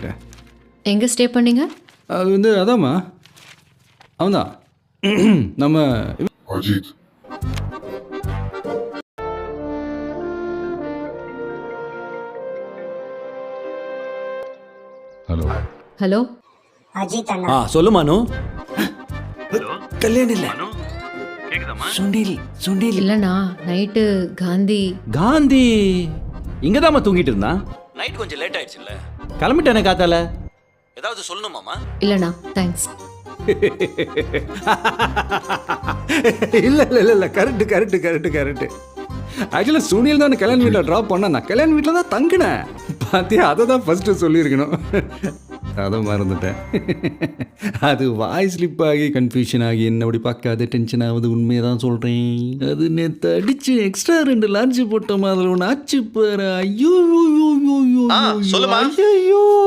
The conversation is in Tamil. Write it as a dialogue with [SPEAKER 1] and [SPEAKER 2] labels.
[SPEAKER 1] மறந்துட்டேன்.
[SPEAKER 2] எங்கே ஸ்டே பண்ணீங்க?
[SPEAKER 1] அது வந்து அதாம்மா அவன்தான் நம்ம
[SPEAKER 3] அஜித். ஹலோ.
[SPEAKER 2] ஹலோ
[SPEAKER 4] அஜித் அண்ணா.
[SPEAKER 5] சொல்லு மனு.
[SPEAKER 1] கல்யாணம் இல்லை சுண்டில் சுண்டில்
[SPEAKER 2] இல்லைண்ணா நைட்டு காந்தி
[SPEAKER 5] காந்தி இங்கதாம்மா தூங்கிட்டு இருந்தான். நைட் கொஞ்சம் லேட் ஆயிடுச்சுல்ல, கிளம்பிட்டானே காத்தால. ஏதாவது சொல்லணுமாமா?
[SPEAKER 2] இல்லைண்ணா தேங்க்ஸ்.
[SPEAKER 1] இல்லை இல்லை இல்லை இல்லை கரெக்டு கரெக்டு கரெக்டு கரெக்டு. ஆக்சுவலாக சுனில் தான் கல்யாண வீட்டில் ட்ராப் பண்ண, நான் கல்யாண வீட்டில் தான் தங்கினேன். பார்த்தியா, அதை தான் ஃபஸ்ட்டு சொல்லியிருக்கணும். அதை மறந்துட்டேன். அது வாய் ஸ்லிப் ஆகி கன்ஃபியூஷன் ஆகி என்ன அப்படி பார்க்காத டென்ஷன் ஆகுது. உண்மையை தான் சொல்கிறேன். அது நேற்று அடித்து எக்ஸ்ட்ரா 2 லார்ஜ் போட்ட மாதிரி ஒன்று ஆச்சு பாரு. ஐயோ
[SPEAKER 5] சொல்லுமா.
[SPEAKER 1] ஐயோ